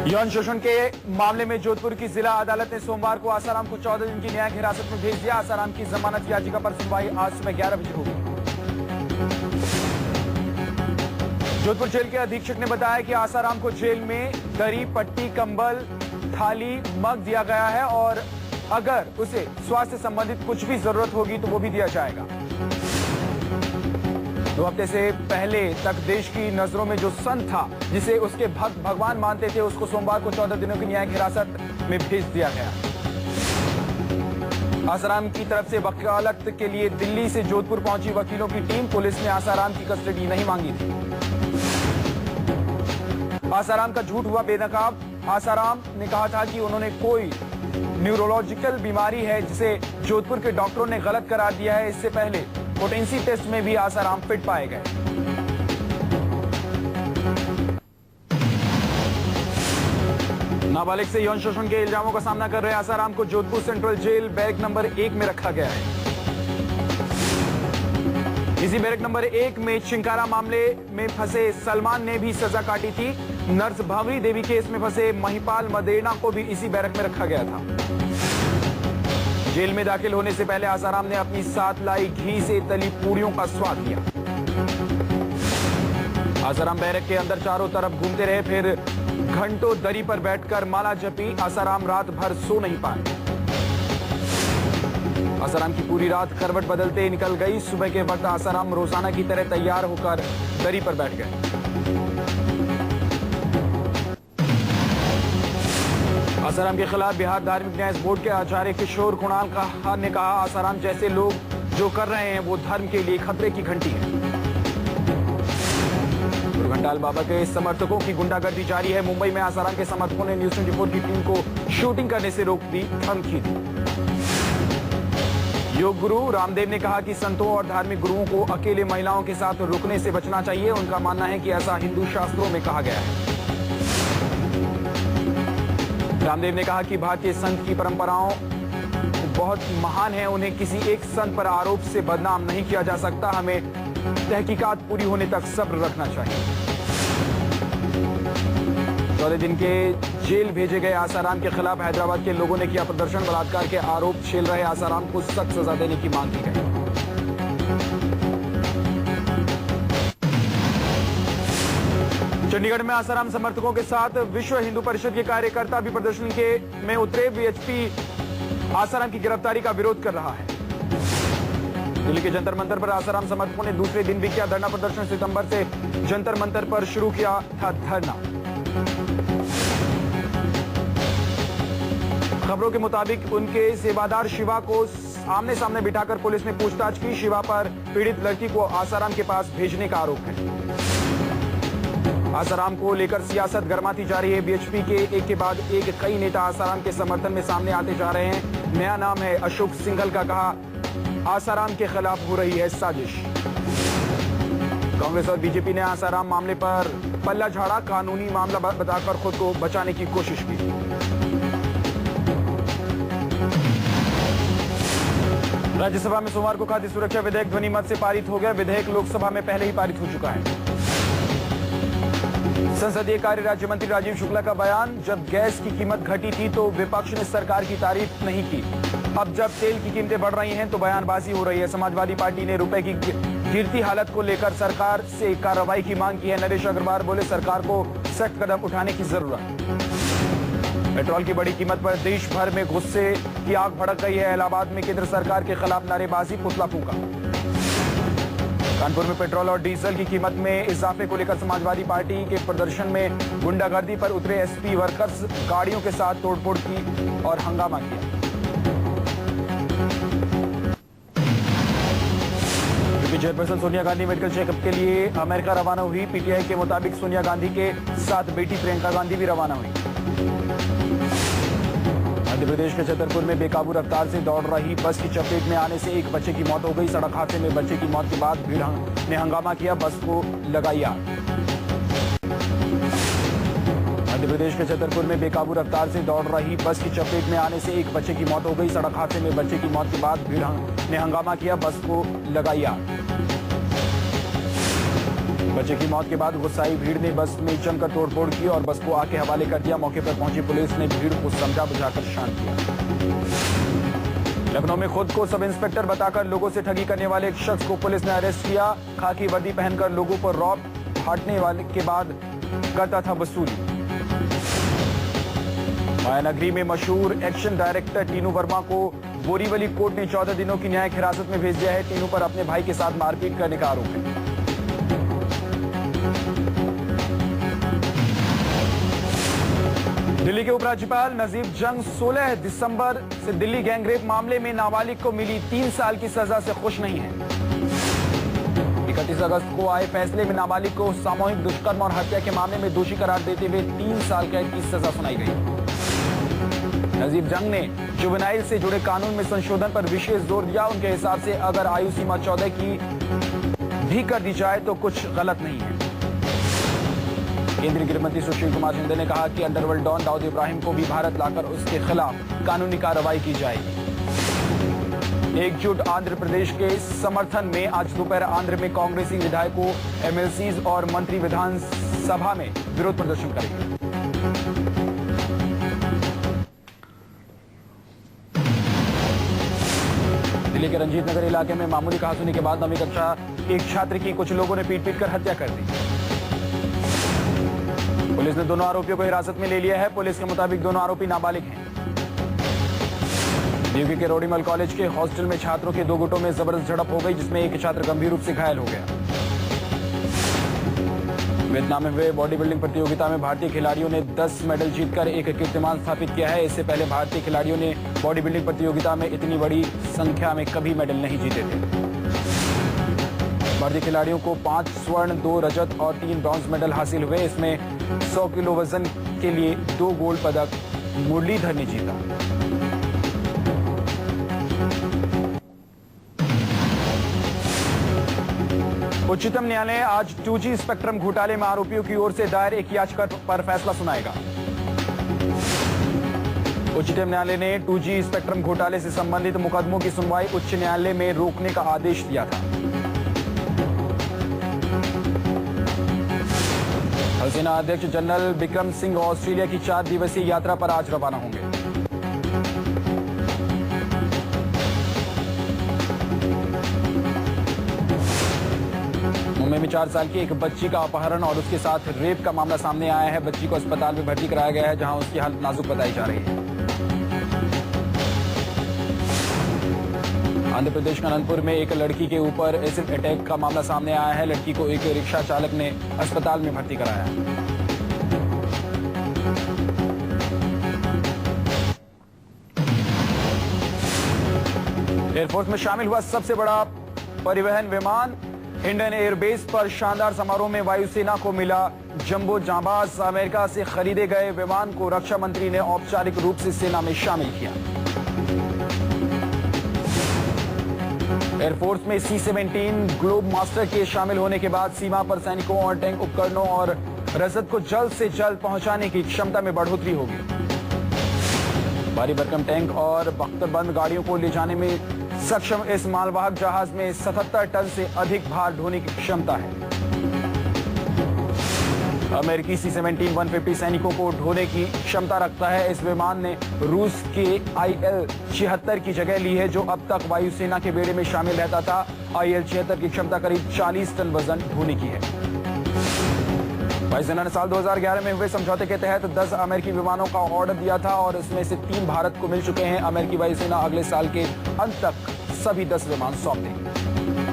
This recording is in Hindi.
यौन शोषण के मामले में जोधपुर की जिला अदालत ने सोमवार को आसाराम को 14 दिन की न्यायिक हिरासत में भेज दिया। आसाराम की जमानत याचिका पर सुनवाई आज सुबह 11 बजे होगी। जोधपुर जेल के अधीक्षक ने बताया कि आसाराम को जेल में दरी, पट्टी, कंबल, थाली, मग दिया गया है और अगर उसे स्वास्थ्य संबंधित कुछ भी जरूरत होगी तो वो भी दिया जाएगा। 2 हफ्ते से पहले तक देश की नजरों में जो संत था, जिसे उसके भक्त भगवान मानते थे, उसको सोमवार को 14 दिनों की न्यायिक हिरासत में भेज दिया गया। आसाराम की तरफ से वकालत के लिए दिल्ली से जोधपुर पहुंची वकीलों की टीम, पुलिस ने आसाराम की कस्टडी नहीं मांगी थी। आसाराम का झूठ हुआ बेनकाब। आसाराम ने कहा था कि उन्होंने कोई न्यूरोलॉजिकल बीमारी है जिसे जोधपुर के डॉक्टरों ने गलत करार दिया है। इससे पहले पोटेंसी टेस्ट में भी आसाराम फिट पाए गए। नाबालिग से यौन शोषण के इल्जामों का सामना कर रहे आसाराम को Jodhpur central jail barrack number 1 में रखा गया है। इसी बैरक नंबर 1 में चिंकारा मामले में फंसे सलमान ने भी सजा काटी थी। नर्स भावरी देवी केस में फंसे महिपाल मदेना को भी इसी बैरक में रखा गया था। जेल में दाखिल होने से पहले आसाराम ने अपनी साथ लाई घी से तली पूरियों का स्वाद लिया। आसाराम बैरक के अंदर चारों तरफ घूमते रहे, फिर घंटों दरी पर बैठकर माला जपी। आसाराम रात भर सो नहीं पाए। आसाराम की पूरी रात करवट बदलते निकल गई। सुबह के वक्त आसाराम रोजाना की तरह तैयार होकर दरी पर बैठ गए। आसाराम के खिलाफ बिहार धार्मिक न्याय बोर्ड के आचार्य किशोर कुणाल ने कहा, आसाराम जैसे लोग जो कर रहे हैं वो धर्म के लिए खतरे की घंटी है। घंटाल बाबा के समर्थकों की गुंडागर्दी जारी है। मुंबई में आसाराम के समर्थकों ने न्यूज 24 की टीम को शूटिंग करने से रोक दी, धमकी दी। योग गुरु रामदेव ने कहा कि संतों और धार्मिक गुरुओं को अकेले महिलाओं के साथ रुकने से बचना चाहिए। उनका मानना है कि ऐसा हिंदू शास्त्रों में कहा गया है। रामदेव ने कहा कि भारतीय संत की परंपराओं बहुत महान है, उन्हें किसी एक संत पर आरोप से बदनाम नहीं किया जा सकता। हमें तहकीकात पूरी होने तक सब्र रखना चाहिए। 14 दिन के जेल भेजे गए आसाराम के खिलाफ हैदराबाद के लोगों ने किया प्रदर्शन। बलात्कार के आरोप झेल रहे आसाराम को सख्त सजा देने की मांग की गई। चंडीगढ़ में आसाराम समर्थकों के साथ विश्व हिंदू परिषद के कार्यकर्ता भी प्रदर्शन में उतरे। बीएचपी आसाराम की गिरफ्तारी का विरोध कर रहा है। दिल्ली के जंतर मंतर पर आसाराम समर्थकों ने दूसरे दिन भी किया धरना प्रदर्शन। सितंबर से जंतर मंतर पर शुरू किया था धरना। खबरों के मुताबिक उनके सेवादार शिवा को आमने सामने बिठाकर पुलिस ने पूछताछ की। शिवा पर पीड़ित लड़की को आसाराम के पास भेजने का आरोप है। आसाराम को लेकर सियासत गर्माती जा रही है। बीएचपी के एक के बाद एक कई नेता आसाराम के समर्थन में सामने आते जा रहे हैं। नया नाम है अशोक सिंघल का, कहा आसाराम के खिलाफ हो रही है साजिश। कांग्रेस और बीजेपी ने आसाराम मामले पर पल्ला झाड़ा, कानूनी मामला बताकर खुद को बचाने की कोशिश की। राज्यसभा में सोमवार को खाद्य सुरक्षा विधेयक ध्वनि मत से पारित हो गया। विधेयक लोकसभा में पहले ही पारित हो चुका है। संसदीय कार्य राज्य मंत्री राजीव शुक्ला का बयान, जब गैस की कीमत घटी थी तो विपक्ष ने सरकार की तारीफ नहीं की। अब जब तेल की कीमतें बढ़ रही हैं तो बयानबाजी हो रही है। समाजवादी पार्टी ने रुपए की गिरती हालत को लेकर सरकार से कार्रवाई की मांग की है। नरेश अग्रवाल बोले, सरकार को सख्त कदम उठाने की जरूरत। पेट्रोल की बड़ी कीमत पर देश भर में गुस्से की आग भड़क गई है। इलाहाबाद में केंद्र सरकार के खिलाफ नारेबाजी, पुतला फूंका। कानपुर में पेट्रोल और डीजल की कीमत में इजाफे को लेकर समाजवादी पार्टी के प्रदर्शन में गुंडागर्दी पर उतरे एसपी वर्कर्स, गाड़ियों के साथ तोड़फोड़ की और हंगामा किया। UP chairperson Sonia Gandhi medical checkup के लिए अमेरिका रवाना हुई। पीटीआई के मुताबिक सोनिया गांधी के साथ बेटी प्रियंका गांधी भी रवाना हुई। मध्य प्रदेश के छतरपुर में बेकाबू रफ्तार से दौड़ रही बस की चपेट में आने से एक बच्चे की मौत हो गई। सड़क हादसे में बच्चे की मौत के बाद भीड़ ने हंगामा किया, बस को लगाई आग। मध्य प्रदेश के छतरपुर में बेकाबू रफ्तार से दौड़ रही बस की चपेट में आने से एक बच्चे की मौत हो गई। सड़क हादसे में बच्चे की मौत के बाद भीड़ ने हंगामा किया, बस को लगाई आग। बच्चे की मौत के बाद गुस्साई भीड़ ने बस में जमकर तोड़फोड़ की और बस को आग के हवाले कर दिया। मौके पर पहुंची पुलिस ने भीड़ को समझा बुझाकर शांत किया। लखनऊ में खुद को सब इंस्पेक्टर बताकर लोगों से ठगी करने वाले एक शख्स को पुलिस ने अरेस्ट किया। खाकी वर्दी पहनकर लोगों पर रौब हाटने वाले के बाद करता था वसूली। मायानगरी में मशहूर एक्शन डायरेक्टर टीनू वर्मा को बोरीवली कोर्ट ने 14 दिनों की न्यायिक हिरासत में भेज दिया है। टीनू पर अपने भाई के साथ मारपीट करने का आरोप है। दिल्ली के उपराज्यपाल नजीब जंग 16 दिसंबर से दिल्ली गैंगरेप मामले में नाबालिग को मिली 3 साल की सजा से खुश नहीं है। 31 अगस्त को आए फैसले में नाबालिग को सामूहिक दुष्कर्म और हत्या के मामले में दोषी करार देते हुए 3 साल कैद की सजा सुनाई गई। नजीब जंग ने जुवेनाइल से जुड़े कानून में संशोधन पर विशेष जोर दिया। उनके हिसाब से अगर आयु सीमा 14 की भी कर दी जाए तो कुछ गलत नहीं है। केंद्रीय गृह मंत्री सुशील कुमार शिंदे ने कहा कि अंडरवर्ल्ड डॉन दाऊद इब्राहिम को भी भारत लाकर उसके खिलाफ कानूनी कार्रवाई की जाएगी। एकजुट आंध्र प्रदेश के समर्थन में आज दोपहर आंध्र में कांग्रेसी विधायकों, एमएलसीज और मंत्री विधानसभा में विरोध प्रदर्शन करेंगे। दिल्ली के रंजीत नगर इलाके में मामूली कहासुनी के बाद 9वीं कक्षा एक छात्र की कुछ लोगों ने पीट कर हत्या कर दी। पुलिस ने दोनों आरोपियों को हिरासत में ले लिया है। पुलिस के मुताबिक दोनों आरोपी नाबालिग हैं। यूपी के रोडीमल कॉलेज के हॉस्टल में छात्रों के 2 गुटों में जबरदस्त झड़प हो गई, जिसमें एक छात्र गंभीर रूप से घायल हो गया। वियतनाम में हुए बॉडी बिल्डिंग प्रतियोगिता में भारतीय खिलाड़ियों ने 10 मेडल जीतकर एक कीर्तिमान स्थापित किया है। इससे पहले भारतीय खिलाड़ियों ने बॉडी बिल्डिंग प्रतियोगिता में इतनी बड़ी संख्या में कभी मेडल नहीं जीते थे। भारतीय खिलाड़ियों को 5 स्वर्ण, 2 रजत और 3 ब्रॉन्ज मेडल हासिल हुए। इसमें 100 किलो वजन के लिए 2 गोल्ड पदक मुरलीधर ने जीता। उच्चतम न्यायालय आज 2G स्पेक्ट्रम घोटाले में आरोपियों की ओर से दायर एक याचिका पर फैसला सुनाएगा। उच्चतम न्यायालय ने 2G स्पेक्ट्रम घोटाले से संबंधित मुकदमों की सुनवाई उच्च न्यायालय में रोकने का आदेश दिया था। थलसेना अध्यक्ष जनरल बिक्रम सिंह ऑस्ट्रेलिया की 4 दिवसीय यात्रा पर आज रवाना होंगे। मुंबई में 4 साल की एक बच्ची का अपहरण और उसके साथ रेप का मामला सामने आया है। बच्ची को अस्पताल में भर्ती कराया गया है, जहां उसकी हालत नाजुक बताई जा रही है। आंध्र प्रदेश के अनंतपुर में एक लड़की के ऊपर एसिड अटैक का मामला सामने आया है। लड़की को एक रिक्शा चालक ने अस्पताल में भर्ती कराया है। एयरफोर्स में शामिल हुआ सबसे बड़ा परिवहन विमान। इंडियन एयरबेस पर शानदार समारोह में वायुसेना को मिला जंबो जांबाज। अमेरिका से खरीदे गए विमान को रक्षा मंत्री ने औपचारिक रूप से सेना में शामिल किया। एयरफोर्स में C-17 ग्लोब मास्टर के शामिल होने के बाद सीमा पर सैनिकों और टैंक उपकरणों और रसद को जल्द से जल्द पहुंचाने की क्षमता में बढ़ोतरी होगी। भारी भरकम टैंक और बख्तरबंद गाड़ियों को ले जाने में सक्षम इस मालवाहक जहाज में 77 टन से अधिक भार ढोने की क्षमता है। अमेरिकी C-17 150 सैनिकों को ढोने की क्षमता रखता है। इस विमान ने रूस के IL-76 की जगह ली है, जो अब तक वायुसेना के बेड़े में शामिल रहता था। IL-76 की क्षमता करीब 40 टन वजन ढोने की है। वायुसेना ने साल 2011 में हुए समझौते के तहत 10 अमेरिकी विमानों का ऑर्डर दिया था और इसमें से 3 भारत को मिल चुके हैं। अमेरिकी वायुसेना अगले साल के अंत तक सभी 10 विमान सौंप देगी।